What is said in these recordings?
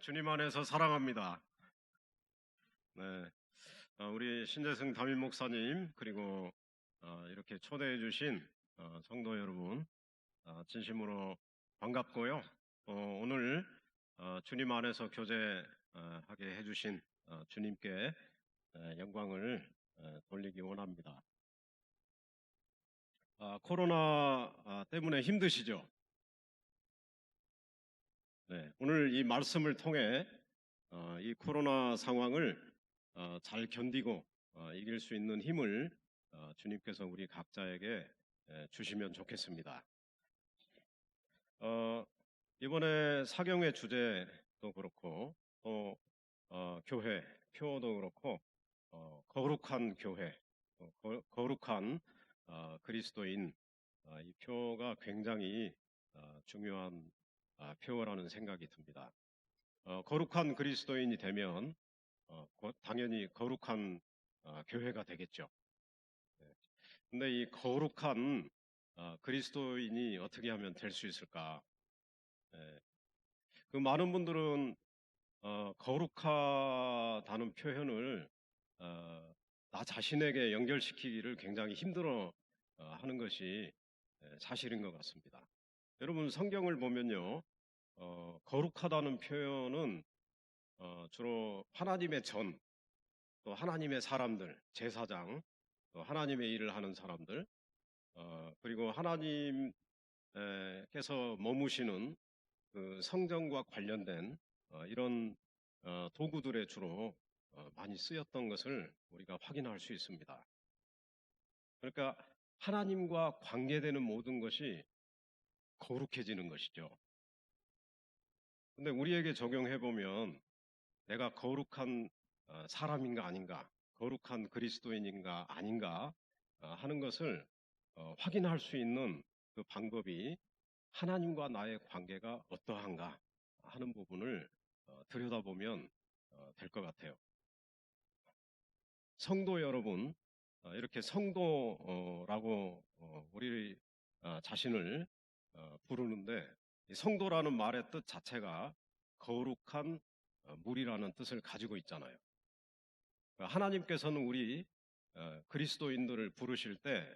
주님 안에서 사랑합니다. 네, 우리 신재승 담임 목사님 그리고 이렇게 초대해 주신 성도 여러분 진심으로 반갑고요. 오늘 주님 안에서 교제하게 해주신 주님께 영광을 돌리기 원합니다. 코로나 때문에 힘드시죠? 네, 오늘 이 말씀을 통해 이 코로나 상황을 잘 견디고 이길 수 있는 힘을 주님께서 우리 각자에게 주시면 좋겠습니다. 이번에 사경의 주제도 그렇고 또 교회 표도 그렇고 거룩한 교회, 거룩한 그리스도인 이 표가 굉장히 중요한 표어라는 생각이 듭니다. 거룩한 그리스도인이 되면 당연히 거룩한 교회가 되겠죠. 근데 이 거룩한 그리스도인이 어떻게 하면 될 수 있을까? 그 많은 분들은 거룩하다는 표현을 나 자신에게 연결시키기를 굉장히 힘들어 하는 것이 사실인 것 같습니다. 여러분 성경을 보면요, 거룩하다는 표현은 주로 하나님의 전, 또 하나님의 사람들, 제사장, 또 하나님의 일을 하는 사람들, 그리고 하나님께서 머무시는 그 성전과 관련된 이런 도구들에 주로 많이 쓰였던 것을 우리가 확인할 수 있습니다. 그러니까 하나님과 관계되는 모든 것이 거룩해지는 것이죠. 근데 우리에게 적용해 보면 내가 거룩한 사람인가 아닌가, 거룩한 그리스도인인가 아닌가 하는 것을 확인할 수 있는 그 방법이 하나님과 나의 관계가 어떠한가 하는 부분을 들여다보면 될 것 같아요. 성도 여러분, 이렇게 성도라고 우리 자신을 부르는데, 이 성도라는 말의 뜻 자체가 거룩한 물이라는 뜻을 가지고 있잖아요. 하나님께서는 우리 그리스도인들을 부르실 때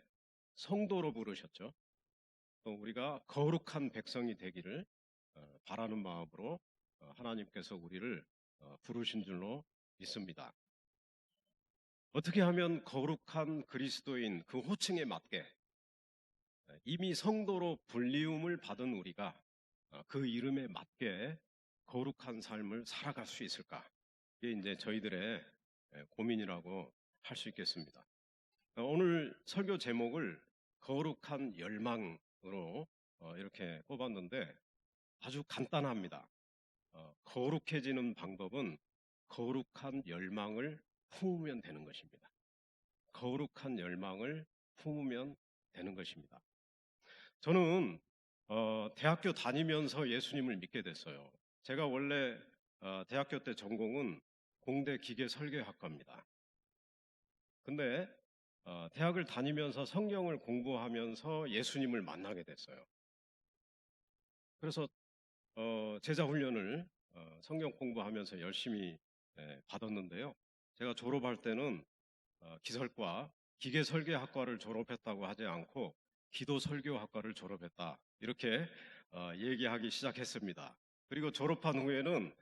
성도로 부르셨죠. 또 우리가 거룩한 백성이 되기를 바라는 마음으로 하나님께서 우리를 부르신 줄로 믿습니다. 어떻게 하면 거룩한 그리스도인 그 호칭에 맞게 이미 성도로 불리움을 받은 우리가 그 이름에 맞게 거룩한 삶을 살아갈 수 있을까? 이게 이제 저희들의 고민이라고 할 수 있겠습니다. 오늘 설교 제목을 거룩한 열망으로 이렇게 뽑았는데 아주 간단합니다. 거룩해지는 방법은 거룩한 열망을 품으면 되는 것입니다. 거룩한 열망을 품으면 되는 것입니다. 저는 대학교 다니면서 예수님을 믿게 됐어요. 제가 원래 대학교 때 전공은 공대 기계설계학과입니다. 근데 대학을 다니면서 성경을 공부하면서 예수님을 만나게 됐어요. 그래서 제자 훈련을 성경 공부하면서 열심히 받았는데요. 제가 졸업할 때는 기설과 기계설계학과를 졸업했다고 하지 않고 기도설교학과를 졸업했다, 이렇게 얘기하기 시작했습니다. 그리고 졸업한 후에는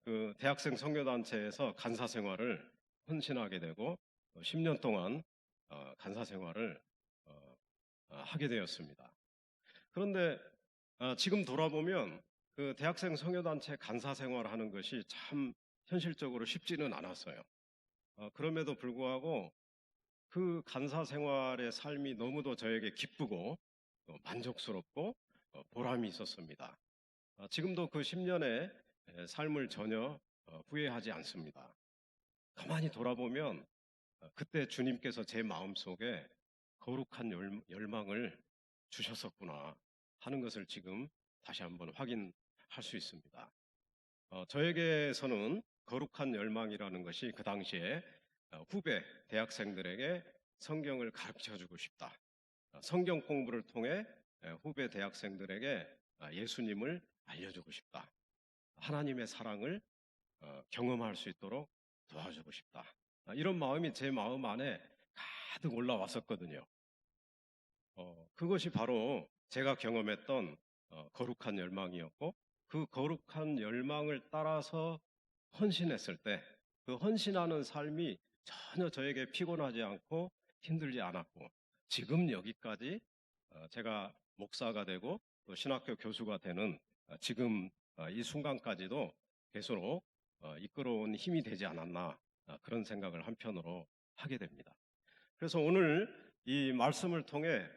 그 대학생 선교단체에서 간사 생활을 헌신하게 되고 10년 동안 간사 생활을 하게 되었습니다. 그런데 지금 돌아보면 그 대학생 선교단체 간사 생활하는 것이 참 현실적으로 쉽지는 않았어요. 그럼에도 불구하고 그 간사 생활의 삶이 너무도 저에게 기쁘고 만족스럽고 보람이 있었습니다. 지금도 그 10년의 삶을 전혀 후회하지 않습니다. 가만히 돌아보면 그때 주님께서 제 마음속에 거룩한 열망을 주셨었구나 하는 것을 지금 다시 한번 확인할 수 있습니다. 저에게서는 거룩한 열망이라는 것이 그 당시에 후배 대학생들에게 성경을 가르쳐주고 싶다, 성경 공부를 통해 후배 대학생들에게 예수님을 알려주고 싶다, 하나님의 사랑을 경험할 수 있도록 도와주고 싶다. 이런 마음이 제 마음 안에 가득 올라왔었거든요. 그것이 바로 제가 경험했던 거룩한 열망이었고, 그 거룩한 열망을 따라서 헌신했을 때 그 헌신하는 삶이 전혀 저에게 피곤하지 않고 힘들지 않았고, 지금 여기까지 제가 목사가 되고 또 신학교 교수가 되는 지금 이 순간까지도 계속 이끌어온 힘이 되지 않았나, 그런 생각을 한편으로 하게 됩니다. 그래서 오늘 이 말씀을 통해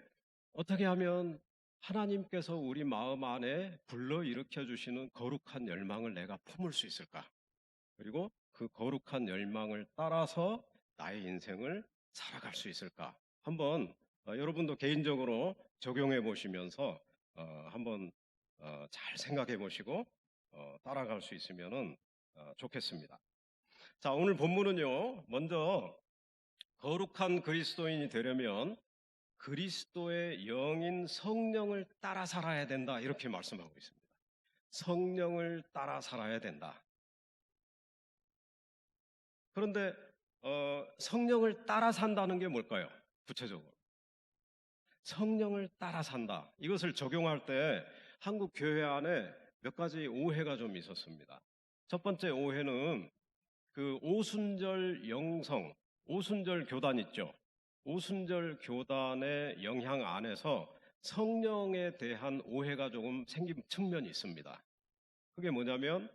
어떻게 하면 하나님께서 우리 마음 안에 불러일으켜 주시는 거룩한 열망을 내가 품을 수 있을까? 그리고 그 거룩한 열망을 따라서 나의 인생을 살아갈 수 있을까? 한번 여러분도 개인적으로 적용해 보시면서 한번 잘 생각해 보시고 따라갈 수 있으면 좋겠습니다. 자, 오늘 본문은요, 먼저 거룩한 그리스도인이 되려면 그리스도의 영인 성령을 따라 살아야 된다, 이렇게 말씀하고 있습니다. 성령을 따라 살아야 된다. 그런데 성령을 따라 산다는 게 뭘까요? 구체적으로 성령을 따라 산다, 이것을 적용할 때 한국 교회 안에 몇 가지 오해가 좀 있었습니다. 첫 번째 오해는 그 오순절 영성, 오순절 교단 있죠. 오순절 교단의 영향 안에서 성령에 대한 오해가 조금 생긴 측면이 있습니다. 그게 뭐냐면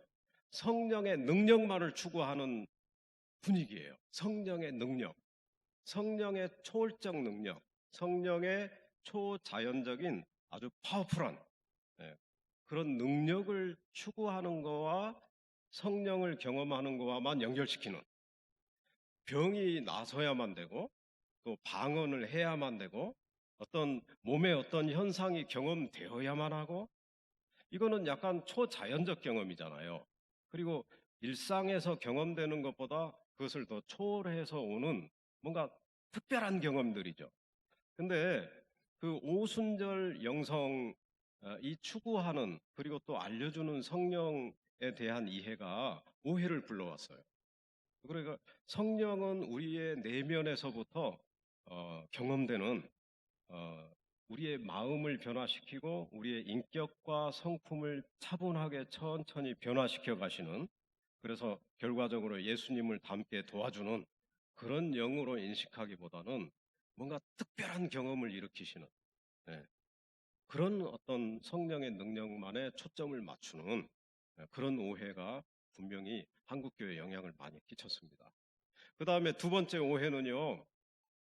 성령의 능력만을 추구하는 분위기예요. 성령의 능력, 성령의 초월적 능력, 성령의 초자연적인 아주 파워풀한 그런 능력을 추구하는 거와 성령을 경험하는 거와만 연결시키는, 병이 나서야만 되고 또 방언을 해야만 되고 어떤 몸의 어떤 현상이 경험되어야만 하고, 이거는 약간 초자연적 경험이잖아요. 그리고 일상에서 경험되는 것보다 그것을 더 초월해서 오는 뭔가 특별한 경험들이죠. 근데 그 오순절 영성, 이 추구하는 그리고 또 알려주는 성령에 대한 이해가 오해를 불러왔어요. 그러니까 성령은 우리의 내면에서부터 경험되는 우리의 마음을 변화시키고 우리의 인격과 성품을 차분하게 천천히 변화시켜 가시는, 그래서 결과적으로 예수님을 닮게 도와주는 그런 영으로 인식하기보다는 뭔가 특별한 경험을 일으키시는 그런 어떤 성령의 능력만에 초점을 맞추는 그런 오해가 분명히 한국교회에 영향을 많이 끼쳤습니다. 그 다음에 두 번째 오해는요,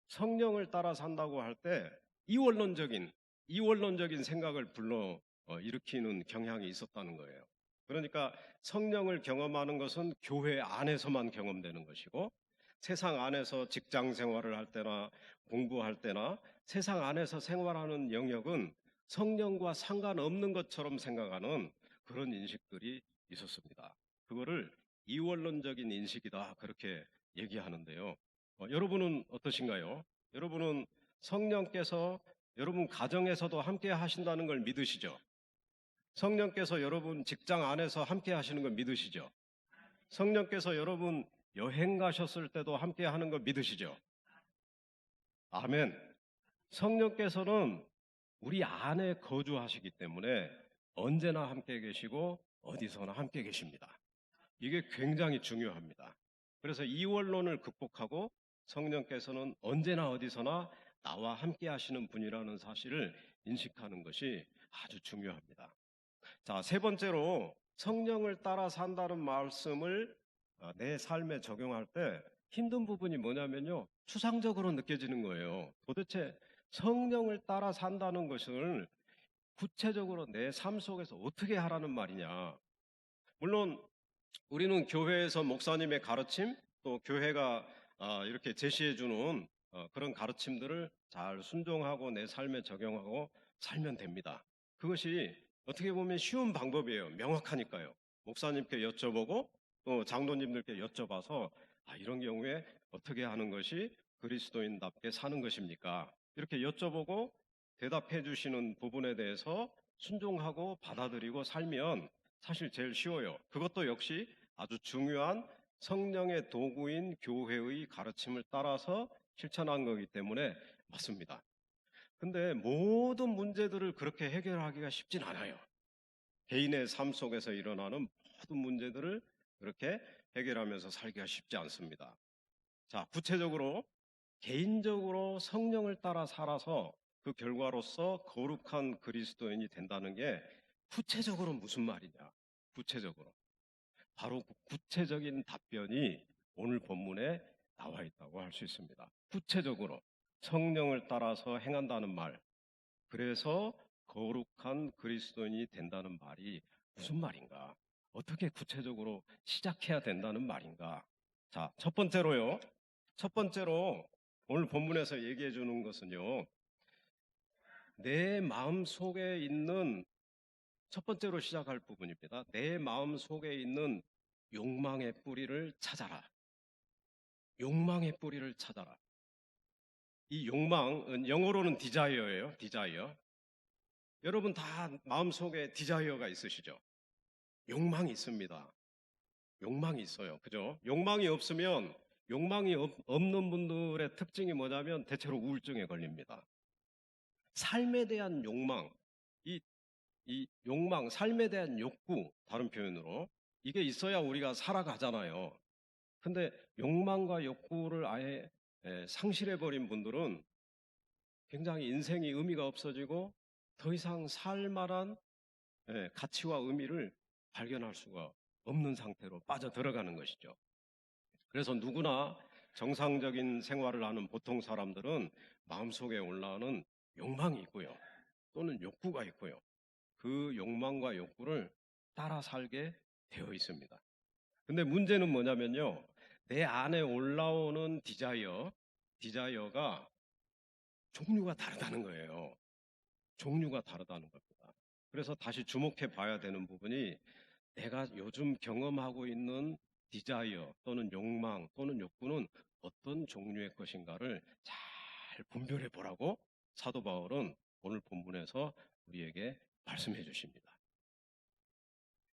성령을 따라 산다고 할 때 이원론적인 생각을 불러 일으키는 경향이 있었다는 거예요. 그러니까 성령을 경험하는 것은 교회 안에서만 경험되는 것이고, 세상 안에서 직장 생활을 할 때나 공부할 때나 세상 안에서 생활하는 영역은 성령과 상관없는 것처럼 생각하는 그런 인식들이 있었습니다. 그거를 이원론적인 인식이다, 그렇게 얘기하는데요. 여러분은 어떠신가요? 여러분은 성령께서 여러분 가정에서도 함께 하신다는 걸 믿으시죠? 성령께서 여러분 직장 안에서 함께 하시는 걸 믿으시죠? 성령께서 여러분 여행 가셨을 때도 함께 하는 걸 믿으시죠? 아멘. 성령께서는 우리 안에 거주하시기 때문에 언제나 함께 계시고 어디서나 함께 계십니다. 이게 굉장히 중요합니다. 그래서 이원론을 극복하고 성령께서는 언제나 어디서나 나와 함께 하시는 분이라는 사실을 인식하는 것이 아주 중요합니다. 자, 세 번째로 성령을 따라 산다는 말씀을 내 삶에 적용할 때 힘든 부분이 뭐냐면요, 추상적으로 느껴지는 거예요. 도대체 성령을 따라 산다는 것을 구체적으로 내 삶 속에서 어떻게 하라는 말이냐. 물론 우리는 교회에서 목사님의 가르침, 또 교회가 이렇게 제시해주는 그런 가르침들을 잘 순종하고 내 삶에 적용하고 살면 됩니다. 그것이 어떻게 보면 쉬운 방법이에요. 명확하니까요. 목사님께 여쭤보고 또 장로님들께 여쭤봐서 이런 경우에 어떻게 하는 것이 그리스도인답게 사는 것입니까? 이렇게 여쭤보고 대답해 주시는 부분에 대해서 순종하고 받아들이고 살면 사실 제일 쉬워요. 그것도 역시 아주 중요한 성령의 도구인 교회의 가르침을 따라서 실천한 거기 때문에 맞습니다. 근데 모든 문제들을 그렇게 해결하기가 쉽진 않아요. 개인의 삶 속에서 일어나는 모든 문제들을 그렇게 해결하면서 살기가 쉽지 않습니다. 자, 구체적으로 개인적으로 성령을 따라 살아서 그 결과로서 거룩한 그리스도인이 된다는 게 구체적으로 무슨 말이냐? 구체적으로. 바로 그 구체적인 답변이 오늘 본문에 나와 있다고 할 수 있습니다. 구체적으로 성령을 따라서 행한다는 말. 그래서 거룩한 그리스도인이 된다는 말이 무슨 말인가? 어떻게 구체적으로 시작해야 된다는 말인가? 자, 첫 번째로요. 첫 번째로 오늘 본문에서 얘기해 주는 것은요. 내 마음 속에 있는 첫 번째로 시작할 부분입니다. 내 마음 속에 있는 욕망의 뿌리를 찾아라. 욕망의 뿌리를 찾아라. 이 욕망은 영어로는 디자이어예요. 디자이어. 여러분 다 마음속에 디자이어가 있으시죠? 욕망이 있습니다. 욕망이 있어요. 그죠? 욕망이 없으면 욕망이 없는 분들의 특징이 뭐냐면 대체로 우울증에 걸립니다. 삶에 대한 욕망, 이 욕망, 삶에 대한 욕구, 다른 표현으로 이게 있어야 우리가 살아가잖아요. 근데 욕망과 욕구를 아예 상실해버린 분들은 굉장히 인생이 의미가 없어지고 더 이상 살 만한 가치와 의미를 발견할 수가 없는 상태로 빠져들어가는 것이죠. 그래서 누구나 정상적인 생활을 하는 보통 사람들은 마음속에 올라오는 욕망이 있고요. 또는 욕구가 있고요. 그 욕망과 욕구를 따라 살게 되어 있습니다. 근데 문제는 뭐냐면요. 내 안에 올라오는 디자이어가 종류가 다르다는 거예요. 종류가 다르다는 겁니다. 그래서 다시 주목해 봐야 되는 부분이 내가 요즘 경험하고 있는 디자이어 또는 욕망 또는 욕구는 어떤 종류의 것인가를 잘 분별해 보라고 사도 바울은 오늘 본문에서 우리에게 말씀해 주십니다.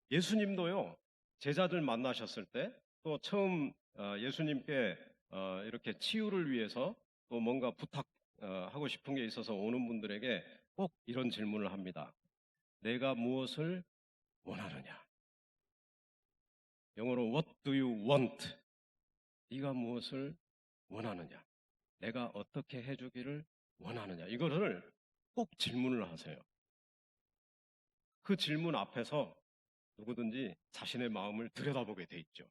예수님도요, 제자들 만나셨을 때 또 처음 예수님께 이렇게 치유를 위해서 또 뭔가 부탁하고 싶은 게 있어서 오는 분들에게 꼭 이런 질문을 합니다. 내가 무엇을 원하느냐? 영어로 What do you want? 네가 무엇을 원하느냐? 내가 어떻게 해주기를 원하느냐? 이거를 꼭 질문을 하세요. 그 질문 앞에서 누구든지 자신의 마음을 들여다보게 돼 있죠.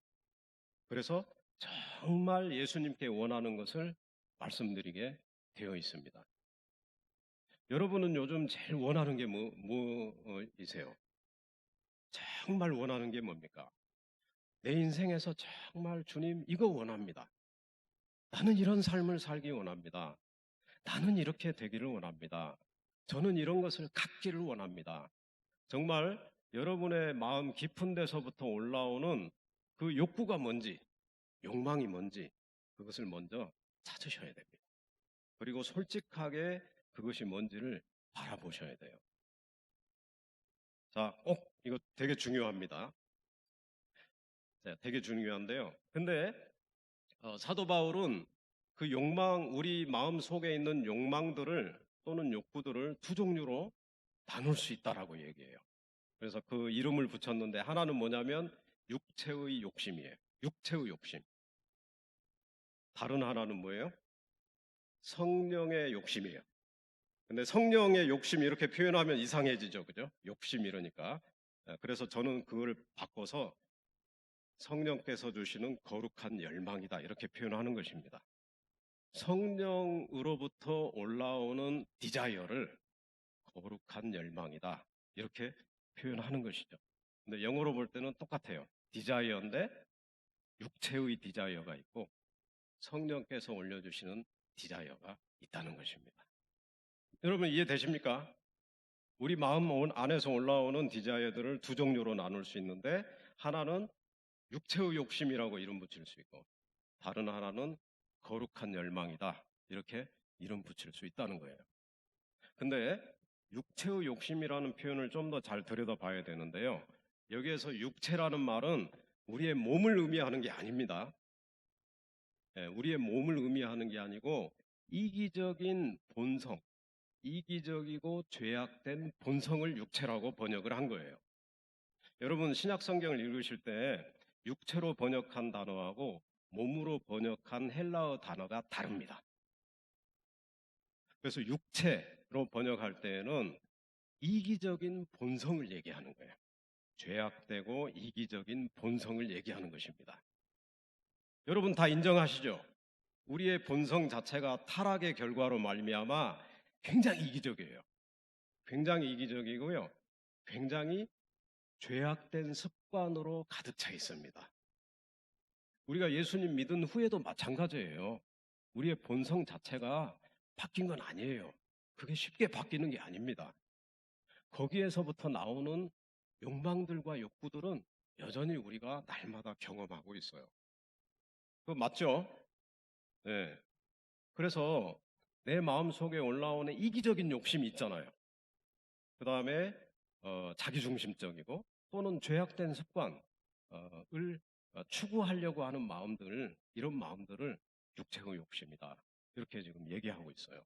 그래서 정말 예수님께 원하는 것을 말씀드리게 되어 있습니다. 여러분은 요즘 제일 원하는 게 뭐이세요? 정말 원하는 게 뭡니까? 내 인생에서 정말 주님 이거 원합니다. 나는 이런 삶을 살기 원합니다. 나는 이렇게 되기를 원합니다. 저는 이런 것을 갖기를 원합니다. 정말 여러분의 마음 깊은 데서부터 올라오는 그 욕구가 뭔지, 욕망이 뭔지 그것을 먼저 찾으셔야 됩니다. 그리고 솔직하게 그것이 뭔지를 바라보셔야 돼요. 자, 꼭 이거 되게 중요합니다. 자, 되게 중요한데요. 근데 사도 바울은 그 욕망, 우리 마음 속에 있는 욕망들을 또는 욕구들을 두 종류로 나눌 수 있다라고 얘기해요. 그래서 그 이름을 붙였는데 하나는 뭐냐면 육체의 욕심이에요. 육체의 욕심. 다른 하나는 뭐예요? 성령의 욕심이에요. 근데 성령의 욕심 이렇게 표현하면 이상해지죠. 그죠? 욕심 이러니까. 그래서 저는 그걸 바꿔서 성령께서 주시는 거룩한 열망이다. 이렇게 표현하는 것입니다. 성령으로부터 올라오는 디자이어를 거룩한 열망이다. 이렇게 표현하는 것이죠. 근데 영어로 볼 때는 똑같아요. 디자이어인데 육체의 디자이어가 있고 성령께서 올려주시는 디자이어가 있다는 것입니다. 여러분 이해되십니까? 우리 마음 안에서 올라오는 디자이어들을 두 종류로 나눌 수 있는데 하나는 육체의 욕심이라고 이름 붙일 수 있고 다른 하나는 거룩한 열망이다. 이렇게 이름 붙일 수 있다는 거예요. 근데 육체의 욕심이라는 표현을 좀 더 잘 들여다봐야 되는데요. 여기에서 육체라는 말은 우리의 몸을 의미하는 게 아닙니다. 우리의 몸을 의미하는 게 아니고 이기적인 본성, 이기적이고 죄악된 본성을 육체라고 번역을 한 거예요. 여러분 신약 성경을 읽으실 때 육체로 번역한 단어하고 몸으로 번역한 헬라어 단어가 다릅니다. 그래서 육체로 번역할 때에는 이기적인 본성을 얘기하는 거예요. 죄악되고 이기적인 본성을 얘기하는 것입니다. 여러분 다 인정하시죠? 우리의 본성 자체가 타락의 결과로 말미암아 굉장히 이기적이에요. 굉장히 이기적이고요. 굉장히 죄악된 습관으로 가득 차 있습니다. 우리가 예수님 믿은 후에도 마찬가지예요. 우리의 본성 자체가 바뀐 건 아니에요. 그게 쉽게 바뀌는 게 아닙니다. 거기에서부터 나오는 욕망들과 욕구들은 여전히 우리가 날마다 경험하고 있어요. 그거 맞죠? 네. 그래서 내 마음속에 올라오는 이기적인 욕심이 있잖아요. 그 다음에 자기중심적이고 또는 죄악된 습관을 추구하려고 하는 마음들, 이런 마음들을 육체의 욕심이다. 이렇게 지금 얘기하고 있어요.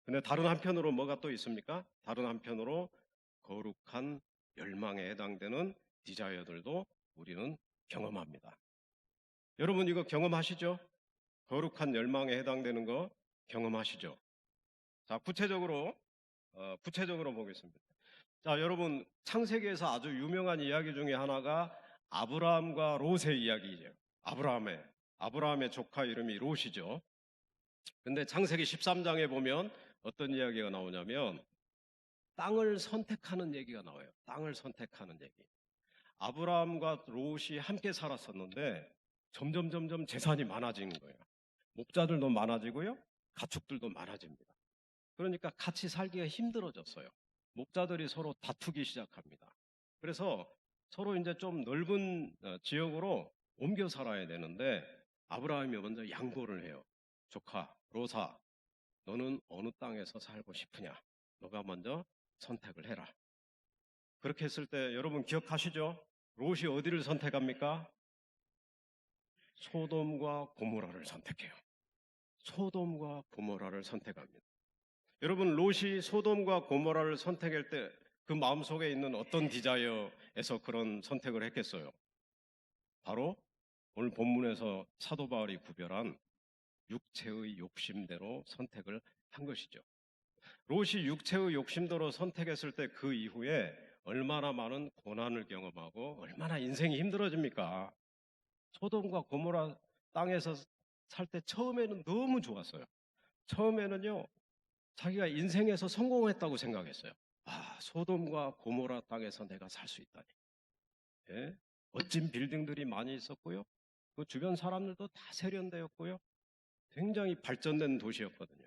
근데 다른 한편으로 뭐가 또 있습니까? 다른 한편으로 거룩한 열망에 해당되는 디자이어들도 우리는 경험합니다. 여러분 이거 경험하시죠? 거룩한 열망에 해당되는 거 경험하시죠? 자, 구체적으로 보겠습니다. 자, 여러분 창세기에서 아주 유명한 이야기 중에 하나가 아브라함과 롯의 이야기죠. 아브라함의 조카 이름이 롯이죠. 근데 창세기 13장에 보면 어떤 이야기가 나오냐면 땅을 선택하는 얘기가 나와요. 땅을 선택하는 얘기. 아브라함과 롯이 함께 살았었는데 점점 재산이 많아지는 거예요. 목자들도 많아지고요. 가축들도 많아집니다. 그러니까 같이 살기가 힘들어졌어요. 목자들이 서로 다투기 시작합니다. 그래서 서로 이제 좀 넓은 지역으로 옮겨 살아야 되는데 아브라함이 먼저 양보를 해요. 조카, 롯아, 너는 어느 땅에서 살고 싶으냐? 너가 먼저 선택을 해라. 그렇게 했을 때 여러분 기억하시죠? 롯이 어디를 선택합니까? 소돔과 고모라를 선택해요. 소돔과 고모라를 선택합니다. 여러분 롯이 소돔과 고모라를 선택할 때 그 마음속에 있는 어떤 디자이어에서 그런 선택을 했겠어요? 바로 오늘 본문에서 사도 바울이 구별한 육체의 욕심대로 선택을 한 것이죠. 롯이 육체의 욕심대로 선택했을 때 그 이후에 얼마나 많은 고난을 경험하고 얼마나 인생이 힘들어집니까? 소돔과 고모라 땅에서 살 때 처음에는 너무 좋았어요. 처음에는요, 자기가 인생에서 성공했다고 생각했어요. 아, 소돔과 고모라 땅에서 내가 살 수 있다니. 예? 멋진 빌딩들이 많이 있었고요. 그 주변 사람들도 다 세련되었고요. 굉장히 발전된 도시였거든요.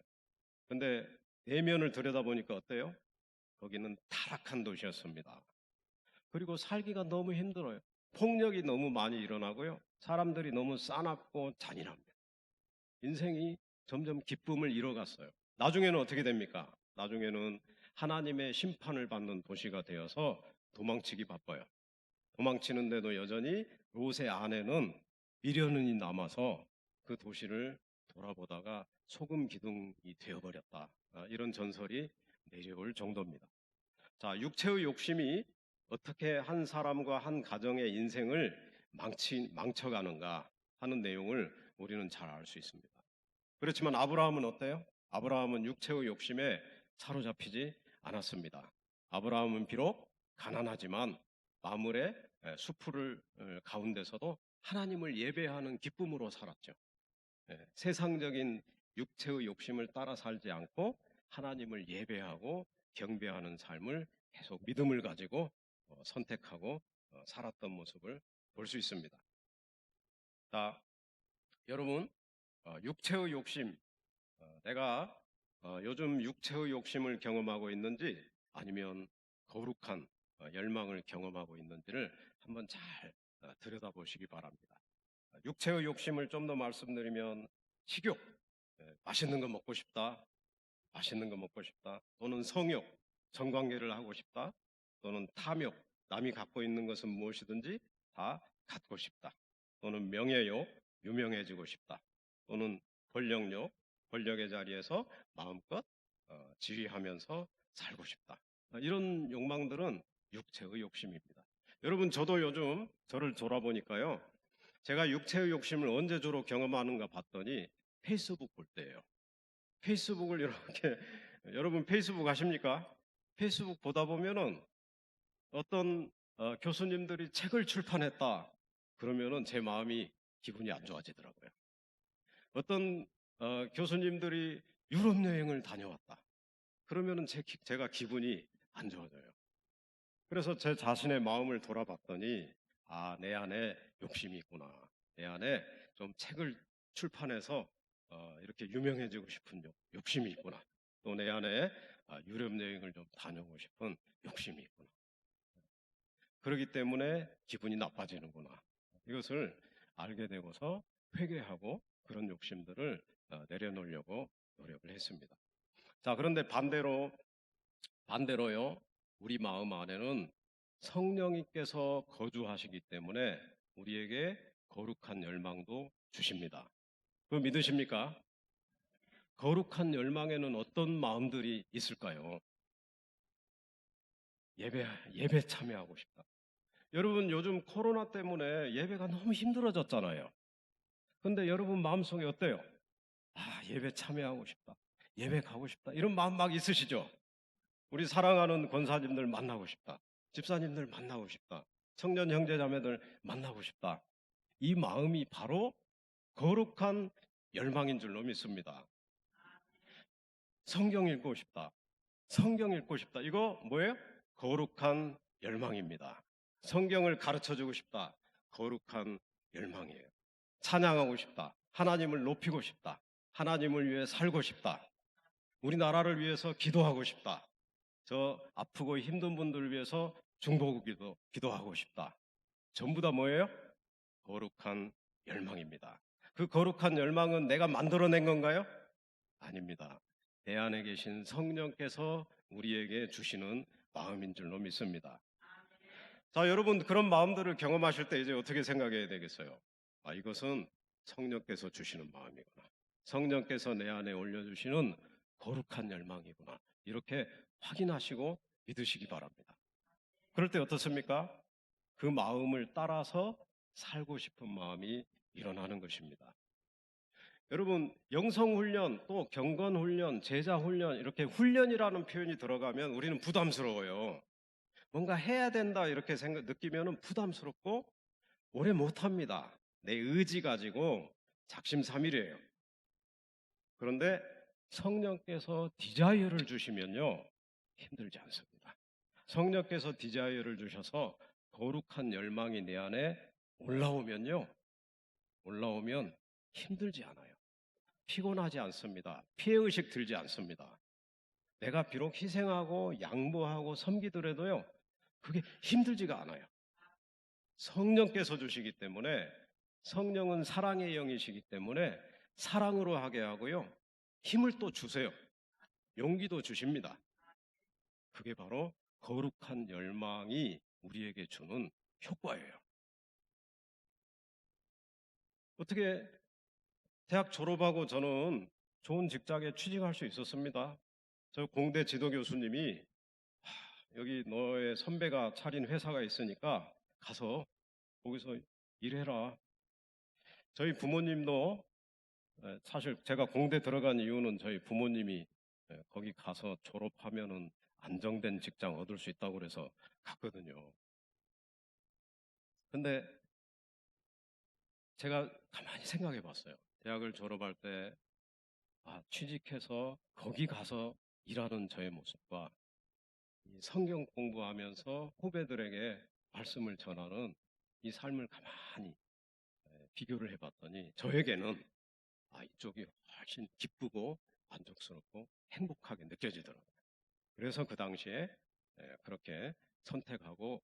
근데 내면을 들여다보니까 어때요? 거기는 타락한 도시였습니다. 그리고 살기가 너무 힘들어요. 폭력이 너무 많이 일어나고요. 사람들이 너무 싸납고 잔인합니다. 인생이 점점 기쁨을 잃어갔어요. 나중에는 어떻게 됩니까? 나중에는 하나님의 심판을 받는 도시가 되어서 도망치기 바빠요. 도망치는데도 여전히 롯의 아내는 미련이 남아서 그 도시를 돌아보다가 소금 기둥이 되어버렸다. 이런 전설이 내려올 정도입니다. 자, 육체의 욕심이 어떻게 한 사람과 한 가정의 인생을 망쳐가는가 하는 내용을 우리는 잘 알 수 있습니다. 그렇지만 아브라함은 어때요? 아브라함은 육체의 욕심에 사로잡히지 않았습니다. 아브라함은 비록 가난하지만 마물의 수풀을 가운데서도 하나님을 예배하는 기쁨으로 살았죠. 세상적인 육체의 욕심을 따라 살지 않고 하나님을 예배하고 경배하는 삶을 계속 믿음을 가지고 선택하고 살았던 모습을 볼 수 있습니다. 자, 여러분, 육체의 욕심, 내가 요즘 육체의 욕심을 경험하고 있는지 아니면 거룩한 열망을 경험하고 있는지를 한번 잘 들여다보시기 바랍니다. 육체의 욕심을 좀 더 말씀드리면 식욕, 맛있는 거 먹고 싶다, 또는 성욕, 성관계를 하고 싶다, 또는 탐욕, 남이 갖고 있는 것은 무엇이든지 다 갖고 싶다. 또는 명예욕, 유명해지고 싶다. 또는 권력욕, 권력의 자리에서 마음껏 지휘하면서 살고 싶다. 이런 욕망들은 육체의 욕심입니다. 여러분, 저도 요즘 저를 돌아보니까요, 제가 육체의 욕심을 언제 주로 경험하는가 봤더니 페이스북 볼 때예요. 페이스북을 이렇게 여러분 페이스북 아십니까? 페이스북 보다 보면은 어떤 교수님들이 책을 출판했다 그러면은 제 마음이 기분이 안 좋아지더라고요. 어떤 교수님들이 유럽 여행을 다녀왔다 그러면은 제가 기분이 안 좋아져요. 그래서 제 자신의 마음을 돌아봤더니 내 안에 욕심이 있구나. 내 안에 좀 책을 출판해서 이렇게 유명해지고 싶은 욕심이 있구나. 또 내 안에 유럽 여행을 좀 다녀오고 싶은 욕심이 있구나. 그렇기 때문에 기분이 나빠지는구나. 이것을 알게 되고서 회개하고 그런 욕심들을 내려놓으려고 노력을 했습니다. 자, 그런데 반대로요. 우리 마음 안에는 성령님께서 거주하시기 때문에 우리에게 거룩한 열망도 주십니다. 그거 믿으십니까? 거룩한 열망에는 어떤 마음들이 있을까요? 예배 참여하고 싶다. 여러분, 요즘 코로나 때문에 예배가 너무 힘들어졌잖아요. 근데 여러분 마음속에 어때요? 예배 참여하고 싶다. 예배 가고 싶다. 이런 마음 막 있으시죠? 우리 사랑하는 권사님들 만나고 싶다. 집사님들 만나고 싶다. 청년 형제 자매들 만나고 싶다. 이 마음이 바로 거룩한 열망인 줄로 믿습니다. 성경 읽고 싶다. 성경 읽고 싶다. 이거 뭐예요? 거룩한 열망입니다. 성경을 가르쳐 주고 싶다. 거룩한 열망이에요. 찬양하고 싶다. 하나님을 높이고 싶다. 하나님을 위해 살고 싶다. 우리나라를 위해서 기도하고 싶다. 저 아프고 힘든 분들을 위해서 중보기도 기도하고 싶다. 전부 다 뭐예요? 거룩한 열망입니다. 그 거룩한 열망은 내가 만들어낸 건가요? 아닙니다. 내 안에 계신 성령께서 우리에게 주시는 마음인 줄로 믿습니다. 자, 여러분, 그런 마음들을 경험하실 때 이제 어떻게 생각해야 되겠어요? 이것은 성령께서 주시는 마음이구나. 성령께서 내 안에 올려주시는 거룩한 열망이구나. 이렇게 확인하시고 믿으시기 바랍니다. 그럴 때 어떻습니까? 그 마음을 따라서 살고 싶은 마음이 일어나는 것입니다. 여러분, 영성훈련, 또 경건훈련, 제자훈련, 이렇게 훈련이라는 표현이 들어가면 우리는 부담스러워요. 뭔가 해야 된다 이렇게 느끼면 부담스럽고 오래 못합니다. 내 의지 가지고 작심삼일이에요. 그런데 성령께서 디자이어를 주시면요, 힘들지 않습니다. 성령께서 디자이어를 주셔서 거룩한 열망이 내 안에 올라오면 힘들지 않아요. 피곤하지 않습니다. 피해의식 들지 않습니다. 내가 비록 희생하고 양보하고 섬기더라도요, 그게 힘들지가 않아요. 성령께서 주시기 때문에, 성령은 사랑의 영이시기 때문에 사랑으로 하게 하고요, 힘을 또 주세요. 용기도 주십니다. 그게 바로 거룩한 열망이 우리에게 주는 효과예요. 어떻게 대학 졸업하고 저는 좋은 직장에 취직할 수 있었습니다. 저 공대 지도 교수님이 여기 너의 선배가 차린 회사가 있으니까 가서 거기서 일해라. 저희 부모님도 사실 제가 공대 들어간 이유는 저희 부모님이 거기 가서 졸업하면은 안정된 직장 얻을 수 있다고 그래서 갔거든요. 근데 제가 가만히 생각해 봤어요. 대학을 졸업할 때 취직해서 거기 가서 일하는 저의 모습과 이 성경 공부하면서 후배들에게 말씀을 전하는 이 삶을 가만히 비교를 해봤더니 저에게는 이쪽이 훨씬 기쁘고 만족스럽고 행복하게 느껴지더라고요. 그래서 그 당시에 그렇게 선택하고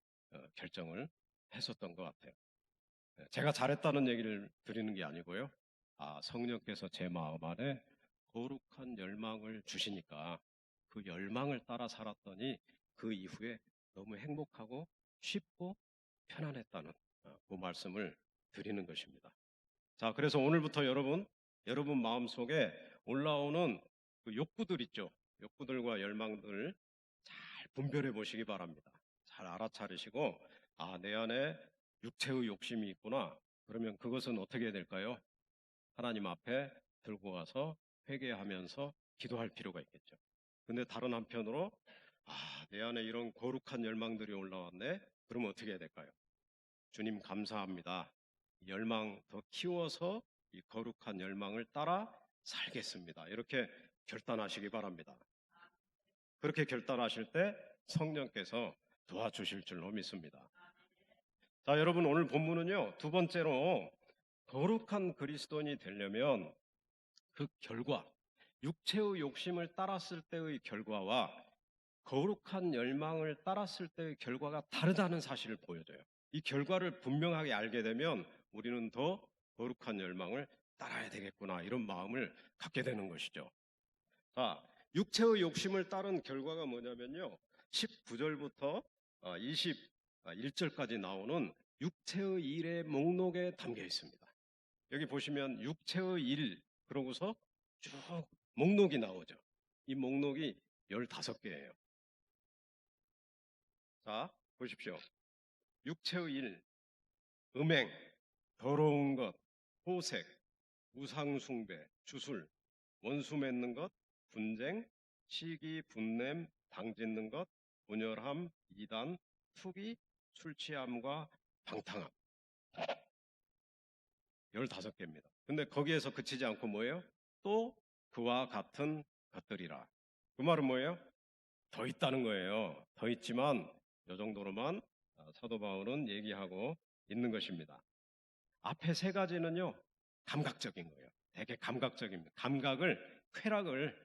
결정을 했었던 것 같아요. 제가 잘했다는 얘기를 드리는 게 아니고요. 성령께서 제 마음 안에 거룩한 열망을 주시니까 그 열망을 따라 살았더니 그 이후에 너무 행복하고 쉽고 편안했다는 그 말씀을 드리는 것입니다. 자, 그래서 오늘부터 여러분 마음속에 올라오는 그 욕구들 있죠. 욕구들과 열망들을 잘 분별해 보시기 바랍니다. 잘 알아차리시고, 내 안에 육체의 욕심이 있구나. 그러면 그것은 어떻게 해야 될까요? 하나님 앞에 들고 가서 회개하면서 기도할 필요가 있겠죠. 근데 다른 한편으로 내 안에 이런 거룩한 열망들이 올라왔네. 그러면 어떻게 해야 될까요? 주님 감사합니다. 열망 더 키워서 이 거룩한 열망을 따라 살겠습니다. 이렇게 결단하시기 바랍니다. 그렇게 결단하실 때 성령께서 도와주실 줄로 믿습니다. 자, 여러분 오늘 본문은요. 두 번째로 거룩한 그리스도인이 되려면 그 결과, 육체의 욕심을 따랐을 때의 결과와 거룩한 열망을 따랐을 때의 결과가 다르다는 사실을 보여줘요. 이 결과를 분명하게 알게 되면 우리는 더 거룩한 열망을 따라야 되겠구나, 이런 마음을 갖게 되는 것이죠. 자, 육체의 욕심을 따른 결과가 뭐냐면요, 19절부터 21절까지 나오는 육체의 일의 목록에 담겨 있습니다. 여기 보시면 육체의 일, 그러고서 쭉 목록이 나오죠. 이 목록이 15개예요. 자, 보십시오. 육체의 일, 음행, 더러운 것, 호색, 우상숭배, 주술, 원수 맺는 것, 분쟁, 시기, 분냄, 당짓는 것, 분열함, 이단, 투기, 술취함과 방탕함. 15개입니다. 근데 거기에서 그치지 않고 뭐예요? 또 그와 같은 것들이라. 그 말은 뭐예요? 더 있다는 거예요. 더 있지만 이 정도로만 사도 바울은 얘기하고 있는 것입니다. 앞에 세 가지는요, 감각적인 거예요. 되게 감각적입니다. 감각을, 쾌락을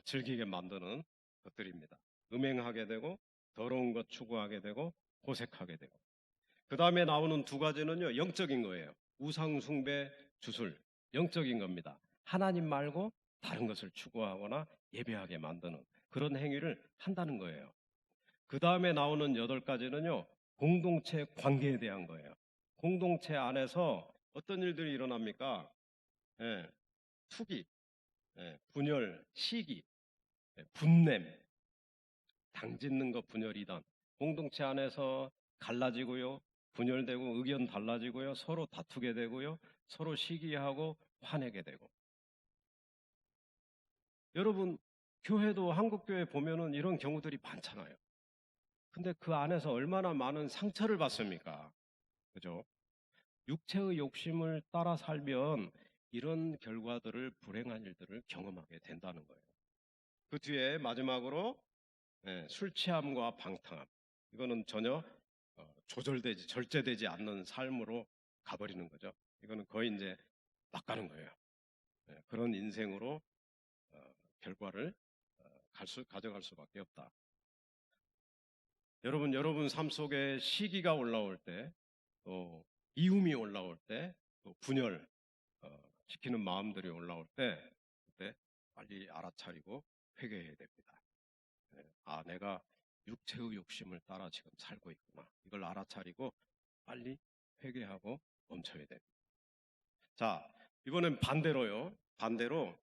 즐기게 만드는 것들입니다. 음행하게 되고, 더러운 것 추구하게 되고, 호색하게 되고. 그 다음에 나오는 두 가지는요, 영적인 거예요. 우상숭배, 주술, 영적인 겁니다. 하나님 말고 다른 것을 추구하거나 예배하게 만드는 그런 행위를 한다는 거예요. 그 다음에 나오는 8가지는요, 공동체 관계에 대한 거예요. 공동체 안에서 어떤 일들이 일어납니까? 투기, 분열, 시기, 분냄, 당짓는 것, 분열이단. 공동체 안에서 갈라지고요, 분열되고 의견 달라지고요, 서로 다투게 되고요, 서로 시기하고 화내게 되고. 여러분, 교회도 한국교회 보면은 이런 경우들이 많잖아요. 근데 그 안에서 얼마나 많은 상처를 받습니까? 그죠? 육체의 욕심을 따라 살면 이런 결과들을, 불행한 일들을 경험하게 된다는 거예요. 그 뒤에 마지막으로 술 취함과 방탕함. 이거는 전혀 조절되지, 절제되지 않는 삶으로 가버리는 거죠. 이거는 거의 이제 막 가는 거예요. 그런 인생으로 결과를 가져갈 수밖에 없다. 여러분 삶 속에 시기가 올라올 때, 또 이움이 올라올 때, 또 분열 시키는 마음들이 올라올 때, 그때 빨리 알아차리고 회개해야 됩니다. 내가 육체의 욕심을 따라 지금 살고 있구나. 이걸 알아차리고 빨리 회개하고 멈춰야 됩니다. 자, 이번엔 반대로요. 반대로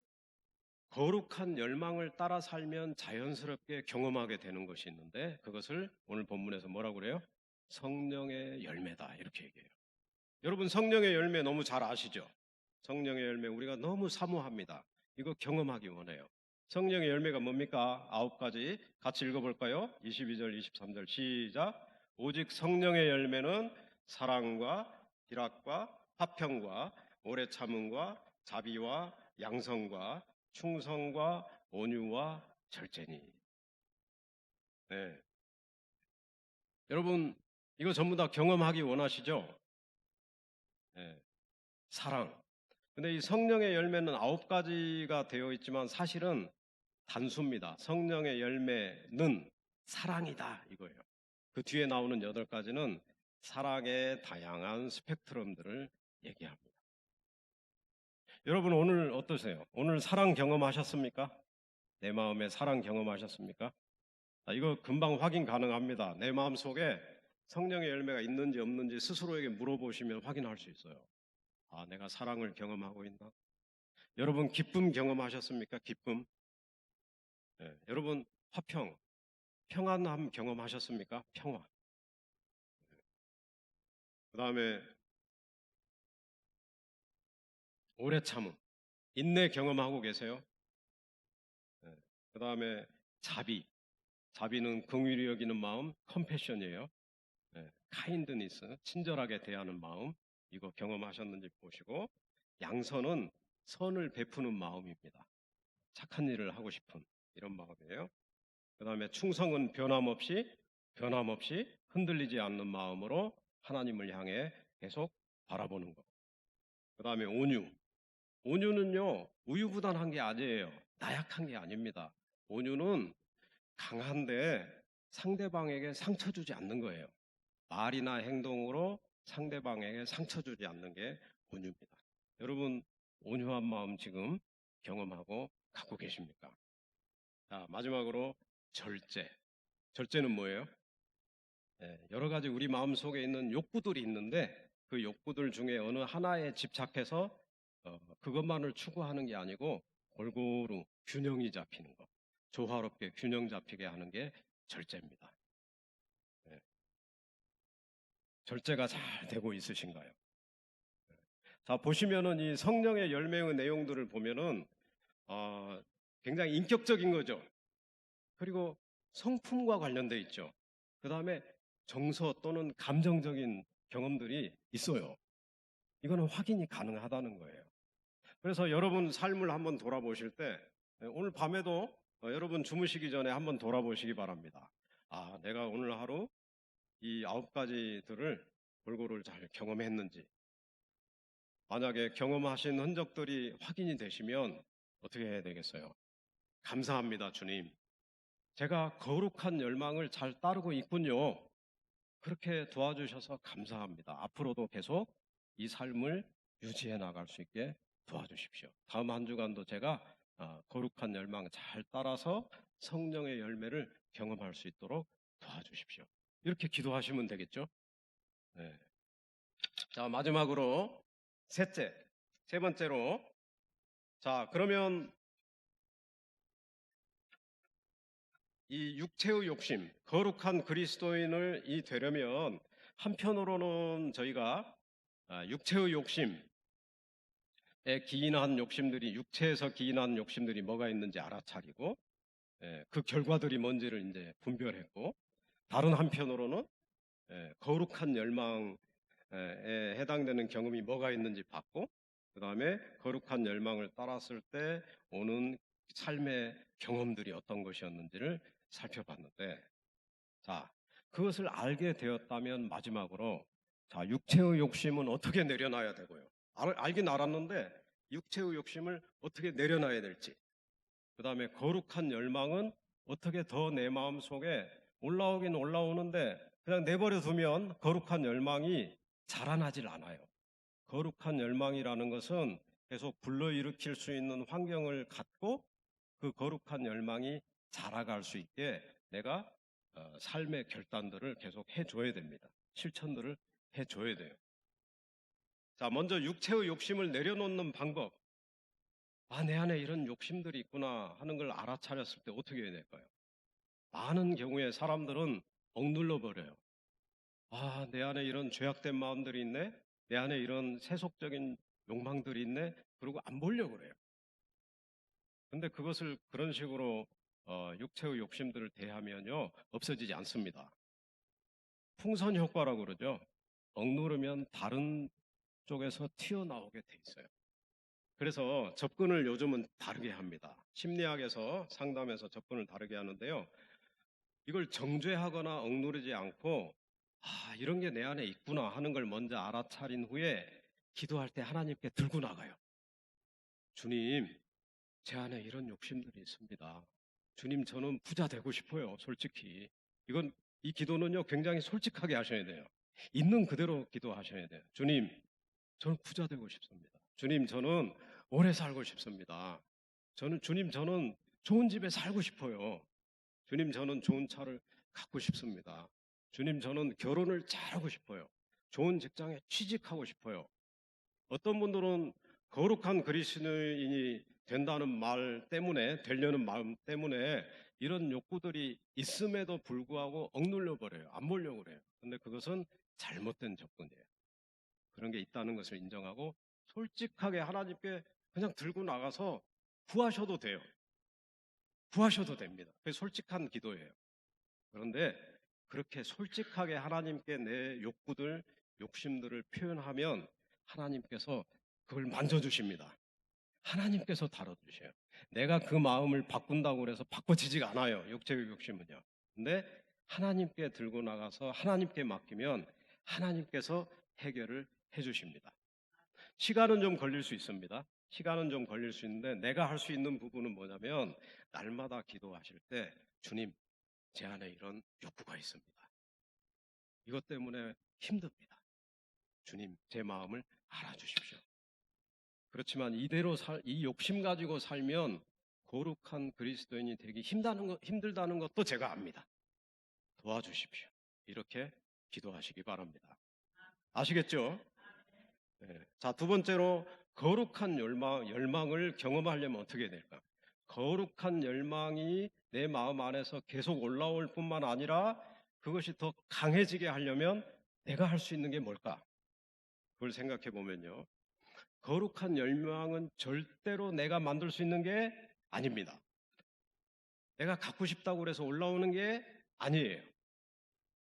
거룩한 열망을 따라 살면 자연스럽게 경험하게 되는 것이 있는데, 그것을 오늘 본문에서 뭐라고 그래요? 성령의 열매다, 이렇게 얘기해요. 여러분, 성령의 열매 너무 잘 아시죠? 성령의 열매 우리가 너무 사모합니다. 이거 경험하기 원해요. 성령의 열매가 뭡니까? 9가지 같이 읽어볼까요? 22절, 23절 시작. 오직 성령의 열매는 사랑과 희락과 화평과 오래 참음과 자비와 양성과 충성과 온유와 절제니. 여러분, 이거 전부 다 경험하기 원하시죠? 사랑. 근데 이 성령의 열매는 9가지가 되어 있지만 사실은 단수입니다. 성령의 열매는 사랑이다, 이거예요. 그 뒤에 나오는 8가지는 사랑의 다양한 스펙트럼들을 얘기합니다. 여러분, 오늘 어떠세요? 오늘 사랑 경험하셨습니까? 내 마음에 사랑 경험하셨습니까? 이거 금방 확인 가능합니다. 내 마음 속에 성령의 열매가 있는지 없는지 스스로에게 물어보시면 확인할 수 있어요. 아, 내가 사랑을 경험하고 있나? 여러분 기쁨 경험하셨습니까? 기쁨? 여러분 화평, 평안함 경험하셨습니까? 평화. 그 다음에 오래 참음, 인내 경험하고 계세요? 그 다음에 자비, 자비는 긍휼히 여기는 마음, 컴패션이에요. 카인드니스, 친절하게 대하는 마음, 이거 경험하셨는지 보시고, 양선은 선을 베푸는 마음입니다. 착한 일을 하고 싶은 이런 마음이에요. 그 다음에 충성은 변함없이 흔들리지 않는 마음으로 하나님을 향해 계속 바라보는 것. 그 다음에 온유. 온유는요, 우유부단한 게 아니에요. 나약한 게 아닙니다. 온유는 강한데 상대방에게 상처 주지 않는 거예요. 말이나 행동으로 상대방에게 상처 주지 않는 게 온유입니다. 여러분, 온유한 마음 지금 경험하고 갖고 계십니까? 자, 마지막으로 절제. 절제는 뭐예요? 여러 가지 우리 마음 속에 있는 욕구들이 있는데 그 욕구들 중에 어느 하나에 집착해서 그것만을 추구하는 게 아니고 골고루 균형이 잡히는 것, 조화롭게 균형 잡히게 하는 게 절제입니다. 절제가 잘 되고 있으신가요? 자, 보시면은 이 성령의 열매의 내용들을 보면은 굉장히 인격적인 거죠. 그리고 성품과 관련돼 있죠. 그 다음에 정서 또는 감정적인 경험들이 있어요. 이거는 확인이 가능하다는 거예요. 그래서 여러분 삶을 한번 돌아보실 때 오늘 밤에도 여러분 주무시기 전에 한번 돌아보시기 바랍니다. 아, 내가 오늘 하루 이 9가지들을 골고루 잘 경험했는지. 만약에 경험하신 흔적들이 확인이 되시면 어떻게 해야 되겠어요? 감사합니다, 주님. 제가 거룩한 열망을 잘 따르고 있군요. 그렇게 도와주셔서 감사합니다. 앞으로도 계속 이 삶을 유지해 나갈 수 있게 도와주십시오. 다음 한 주간도 제가 거룩한 열망 잘 따라서 성령의 열매를 경험할 수 있도록 도와주십시오. 이렇게 기도하시면 되겠죠? 네. 자, 마지막으로 세 번째로. 자, 그러면 이 육체의 욕심, 거룩한 그리스도인을 되려면 한편으로는 저희가 육체의 욕심에 기인한 욕심들이, 육체에서 기인한 욕심들이 뭐가 있는지 알아차리고 그 결과들이 뭔지를 이제 분별했고, 다른 한편으로는 거룩한 열망에 해당되는 경험이 뭐가 있는지 봤고, 그 다음에 거룩한 열망을 따랐을 때 오는 삶의 경험들이 어떤 것이었는지를 살펴봤는데, 자, 그것을 알게 되었다면 마지막으로, 자, 육체의 욕심은 어떻게 내려놔야 되고요. 알긴 알았는데 육체의 욕심을 어떻게 내려놔야 될지, 그 다음에 거룩한 열망은 어떻게 더 내 마음 속에 올라오긴 올라오는데 그냥 내버려 두면 거룩한 열망이 자라나질 않아요. 거룩한 열망이라는 것은 계속 불러일으킬 수 있는 환경을 갖고 그 거룩한 열망이 자라갈 수 있게 내가 삶의 결단들을 계속 해줘야 됩니다. 실천들을 해줘야 돼요. 자, 먼저 육체의 욕심을 내려놓는 방법. 아, 내 안에 이런 욕심들이 있구나 하는 걸 알아차렸을 때 어떻게 해야 될까요? 많은 경우에 사람들은 억눌러 버려요. 아, 내 안에 이런 죄악된 마음들이 있네? 내 안에 이런 세속적인 욕망들이 있네? 그러고 안 보려고 그래요. 근데 그것을 그런 식으로 육체의 욕심들을 대하면요, 없어지지 않습니다. 풍선 효과라고 그러죠. 억누르면 다른 쪽에서 튀어나오게 돼 있어요. 그래서 접근을 요즘은 다르게 합니다. 심리학에서 상담에서 접근을 다르게 하는데요. 이걸 정죄하거나 억누르지 않고 이런 게 내 안에 있구나 하는 걸 먼저 알아차린 후에 기도할 때 하나님께 들고 나가요. 주님, 제 안에 이런 욕심들이 있습니다. 주님, 저는 부자 되고 싶어요. 솔직히. 이 기도는요, 굉장히 솔직하게 하셔야 돼요. 있는 그대로 기도하셔야 돼요. 주님, 저는 부자 되고 싶습니다. 주님, 저는 오래 살고 싶습니다. 주님, 저는 좋은 집에 살고 싶어요. 주님, 저는 좋은 차를 갖고 싶습니다. 주님, 저는 결혼을 잘하고 싶어요. 좋은 직장에 취직하고 싶어요. 어떤 분들은 거룩한 그리스도인이 된다는 말 때문에, 되려는 마음 때문에 이런 욕구들이 있음에도 불구하고 억눌려 버려요. 안 보려고 그래요. 근데 그것은 잘못된 접근이에요. 그런 게 있다는 것을 인정하고 솔직하게 하나님께 그냥 들고 나가서 구하셔도 돼요. 구하셔도 됩니다. 그게 솔직한 기도예요. 그런데 그렇게 솔직하게 하나님께 내 욕구들, 욕심들을 표현하면 하나님께서 그걸 만져주십니다. 하나님께서 다뤄주셔요. 내가 그 마음을 바꾼다고 해서 바꿔지지가 않아요. 육체의 욕심은요. 근데 하나님께 들고 나가서 하나님께 맡기면 하나님께서 해결을 해주십니다. 시간은 좀 걸릴 수 있습니다. 시간은 좀 걸릴 수 있는데 내가 할 수 있는 부분은 뭐냐면 날마다 기도하실 때 주님, 제 안에 이런 욕구가 있습니다. 이것 때문에 힘듭니다. 주님, 제 마음을 알아주십시오. 그렇지만 이대로 이 욕심 가지고 살면 거룩한 그리스도인이 되기 힘들다는 것도 제가 압니다. 도와주십시오. 이렇게 기도하시기 바랍니다. 아시겠죠? 네. 자, 두 번째로 거룩한 열망을 경험하려면 어떻게 해야 될까? 거룩한 열망이 내 마음 안에서 계속 올라올 뿐만 아니라 그것이 더 강해지게 하려면 내가 할 수 있는 게 뭘까? 그걸 생각해 보면요. 거룩한 열망은 절대로 내가 만들 수 있는 게 아닙니다. 내가 갖고 싶다고 해서 올라오는 게 아니에요.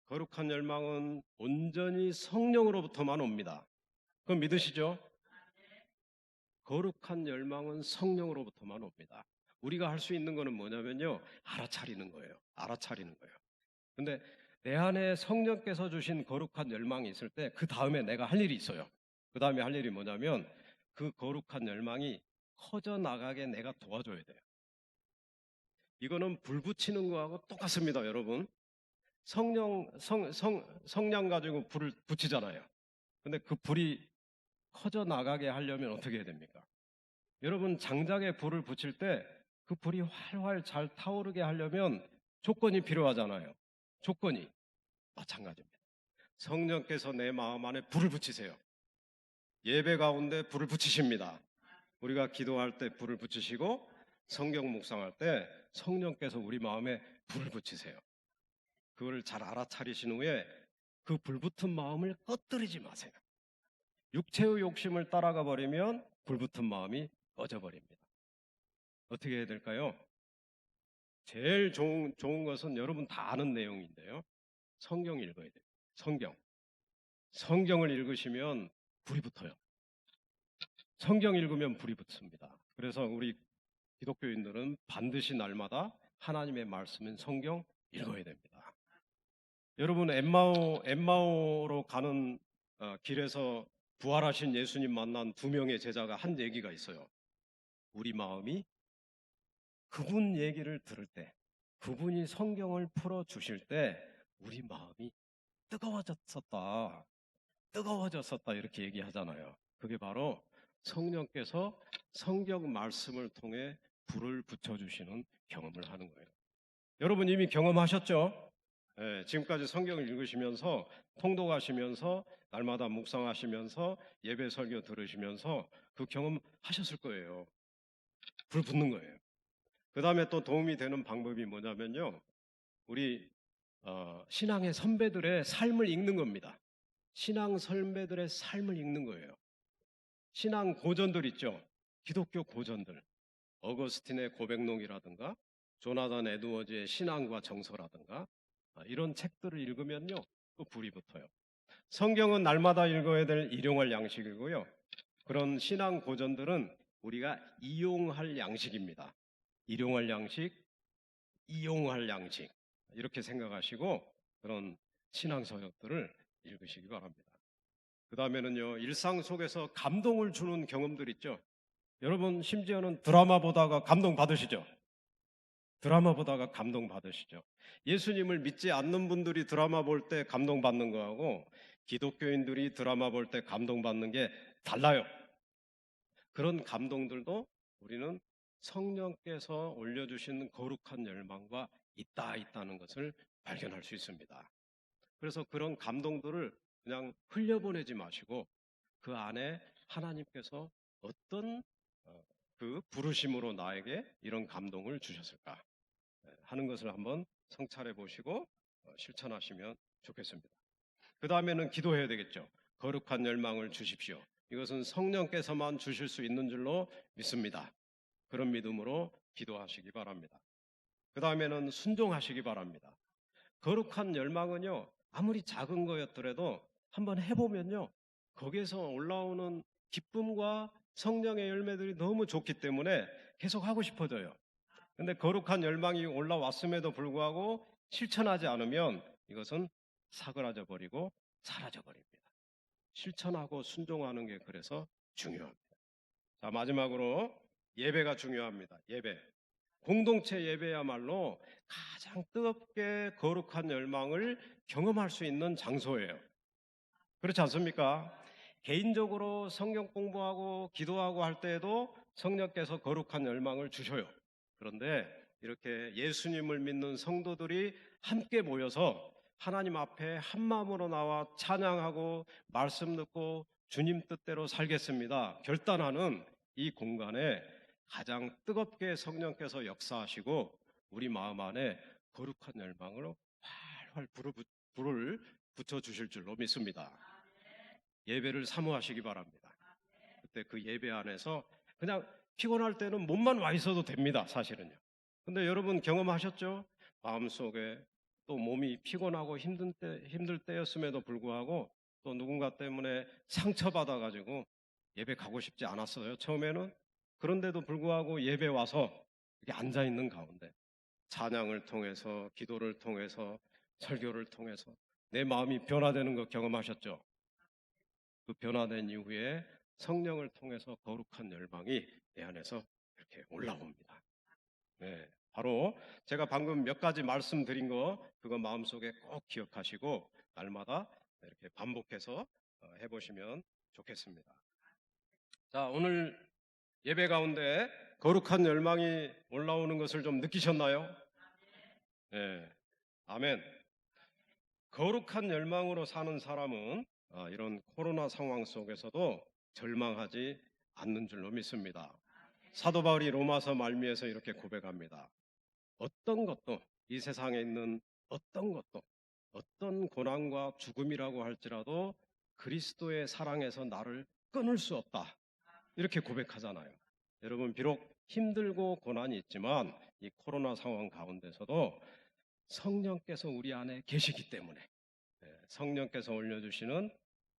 거룩한 열망은 온전히 성령으로부터만 옵니다. 그건 믿으시죠? 거룩한 열망은 성령으로부터만 옵니다. 우리가 할 수 있는 거는 뭐냐면요. 알아차리는 거예요. 알아차리는 거예요. 근데 내 안에 성령께서 주신 거룩한 열망이 있을 때 그 다음에 내가 할 일이 있어요. 그 다음에 할 일이 뭐냐면 그 거룩한 열망이 커져나가게 내가 도와줘야 돼요. 이거는 불 붙이는 거하고 똑같습니다, 여러분. 성냥 가지고 불을 붙이잖아요. 근데 그 불이 커져나가게 하려면 어떻게 해야 됩니까? 여러분, 장작에 불을 붙일 때 그 불이 활활 잘 타오르게 하려면 조건이 필요하잖아요. 조건이. 마찬가지입니다. 성령께서 내 마음 안에 불을 붙이세요. 예배 가운데 불을 붙이십니다. 우리가 기도할 때 불을 붙이시고 성경 묵상할 때 성령께서 우리 마음에 불을 붙이세요. 그걸 잘 알아차리신 후에 그 불붙은 마음을 꺼뜨리지 마세요. 육체의 욕심을 따라가 버리면 불붙은 마음이 꺼져버립니다. 어떻게 해야 될까요? 제일 좋은 것은 여러분 다 아는 내용인데요. 성경 읽어야 돼요. 성경을 읽으시면 불이 붙어요. 성경 읽으면 불이 붙습니다. 그래서 우리 기독교인들은 반드시 날마다 하나님의 말씀인 성경 읽어야 됩니다. 여러분, 엠마오로 가는 길에서 부활하신 예수님 만난 두 명의 제자가 한 얘기가 있어요. 우리 마음이 그분 얘기를 들을 때, 그분이 성경을 풀어주실 때 우리 마음이 뜨거워졌었다. 이렇게 얘기하잖아요. 그게 바로 성령께서 성경 말씀을 통해 불을 붙여주시는 경험을 하는 거예요. 여러분 이미 경험하셨죠? 네, 지금까지 성경을 읽으시면서 통독하시면서 날마다 묵상하시면서 예배 설교 들으시면서 그 경험 하셨을 거예요. 불 붙는 거예요. 그 다음에 또 도움이 되는 방법이 뭐냐면요. 우리 신앙의 선배들의 삶을 읽는 겁니다. 신앙 선배들의 삶을 읽는 거예요. 신앙 고전들 있죠. 기독교 고전들. 어거스틴의 고백록이라든가 조나단 에드워즈의 신앙과 정서라든가 이런 책들을 읽으면요. 또 불이 붙어요. 성경은 날마다 읽어야 될 일용할 양식이고요. 그런 신앙 고전들은 우리가 이용할 양식입니다. 일용할 양식, 이용할 양식 이렇게 생각하시고 그런 신앙 서적들을 읽으시기 바랍니다. 그 다음에는요, 일상 속에서 감동을 주는 경험들 있죠. 여러분 심지어는 드라마 보다가 감동 받으시죠? 드라마 보다가 감동 받으시죠? 예수님을 믿지 않는 분들이 드라마 볼 때 감동 받는 거하고 기독교인들이 드라마 볼 때 감동 받는 게 달라요. 그런 감동들도 우리는 성령께서 올려주신 거룩한 열망과 있다는 것을 발견할 수 있습니다. 그래서 그런 감동들을 그냥 흘려보내지 마시고 그 안에 하나님께서 어떤 그 부르심으로 나에게 이런 감동을 주셨을까 하는 것을 한번 성찰해 보시고 실천하시면 좋겠습니다. 그 다음에는 기도해야 되겠죠. 거룩한 열망을 주십시오. 이것은 성령께서만 주실 수 있는 줄로 믿습니다. 그런 믿음으로 기도하시기 바랍니다. 그 다음에는 순종하시기 바랍니다. 거룩한 열망은요, 아무리 작은 거였더라도 한번 해보면요, 거기에서 올라오는 기쁨과 성령의 열매들이 너무 좋기 때문에 계속 하고 싶어져요. 근데 거룩한 열망이 올라왔음에도 불구하고 실천하지 않으면 이것은 사그라져 버리고 사라져 버립니다. 실천하고 순종하는 게 그래서 중요합니다. 자, 마지막으로 예배가 중요합니다. 예배. 공동체 예배야말로 가장 뜨겁게 거룩한 열망을 경험할 수 있는 장소예요. 그렇지 않습니까? 개인적으로 성경 공부하고 기도하고 할 때에도 성령께서 거룩한 열망을 주셔요. 그런데 이렇게 예수님을 믿는 성도들이 함께 모여서 하나님 앞에 한 마음으로 나와 찬양하고 말씀 듣고 주님 뜻대로 살겠습니다 결단하는 이 공간에 가장 뜨겁게 성령께서 역사하시고 우리 마음 안에 거룩한 열망으로 활활 불을 붙여주실 줄로 믿습니다. 예배를 사모하시기 바랍니다. 그때 그 예배 안에서 그냥 피곤할 때는 몸만 와 있어도 됩니다. 사실은요. 근데 여러분 경험하셨죠? 마음속에 또 몸이 피곤하고 힘들 때였음에도 불구하고 또 누군가 때문에 상처받아가지고 예배 가고 싶지 않았어요. 처음에는. 그런데도 불구하고 예배 와서 이렇게 앉아있는 가운데 찬양을 통해서 기도를 통해서 설교를 통해서 내 마음이 변화되는 거 경험하셨죠? 그 변화된 이후에 성령을 통해서 거룩한 열망이 내 안에서 이렇게 올라옵니다. 네, 바로 제가 방금 몇 가지 말씀드린 거 그거 마음속에 꼭 기억하시고 날마다 이렇게 반복해서 해보시면 좋겠습니다. 자, 오늘 예배 가운데 거룩한 열망이 올라오는 것을 좀 느끼셨나요? 네, 아멘. 거룩한 열망으로 사는 사람은 이런 코로나 상황 속에서도 절망하지 않는 줄로 믿습니다. 사도 바울이 로마서 말미에서 이렇게 고백합니다. 어떤 것도 이 세상에 있는 어떤 것도 어떤 고난과 죽음이라고 할지라도 그리스도의 사랑에서 나를 끊을 수 없다. 이렇게 고백하잖아요. 여러분 비록 힘들고 고난이 있지만 이 코로나 상황 가운데서도 성령께서 우리 안에 계시기 때문에 성령께서 올려주시는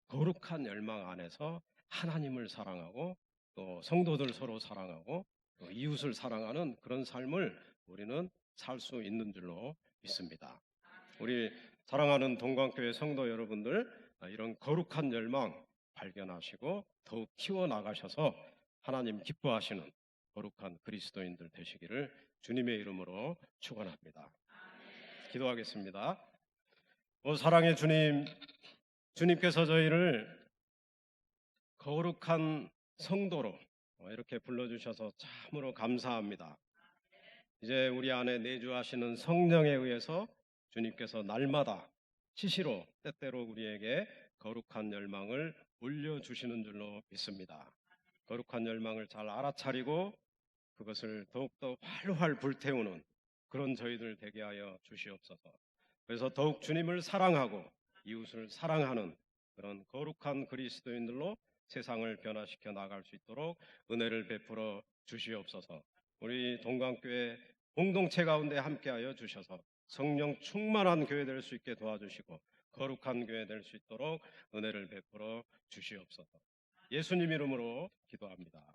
거룩한 열망 안에서 하나님을 사랑하고 또 성도들 서로 사랑하고 또 이웃을 사랑하는 그런 삶을 우리는 살 수 있는 줄로 믿습니다. 우리 사랑하는 동광교회 성도 여러분들 이런 거룩한 열망 발견하시고 더욱 키워나가셔서 하나님 기뻐하시는 거룩한 그리스도인들 되시기를 주님의 이름으로 축원합니다. 기도하겠습니다. 오 사랑의 주님, 주님께서 저희를 거룩한 성도로 이렇게 불러주셔서 참으로 감사합니다. 이제 우리 안에 내주하시는 성령에 의해서 주님께서 날마다 시시로 때때로 우리에게 거룩한 열망을 올려주시는 줄로 믿습니다. 거룩한 열망을 잘 알아차리고 그것을 더욱더 활활 불태우는 그런 저희들 되게 하여 주시옵소서. 그래서 더욱 주님을 사랑하고 이웃을 사랑하는 그런 거룩한 그리스도인들로 세상을 변화시켜 나갈 수 있도록 은혜를 베풀어 주시옵소서. 우리 동광교회 공동체 가운데 함께하여 주셔서 성령 충만한 교회 될 수 있게 도와주시고 거룩한 교회 될 수 있도록 은혜를 베풀어 주시옵소서. 예수님 이름으로 기도합니다.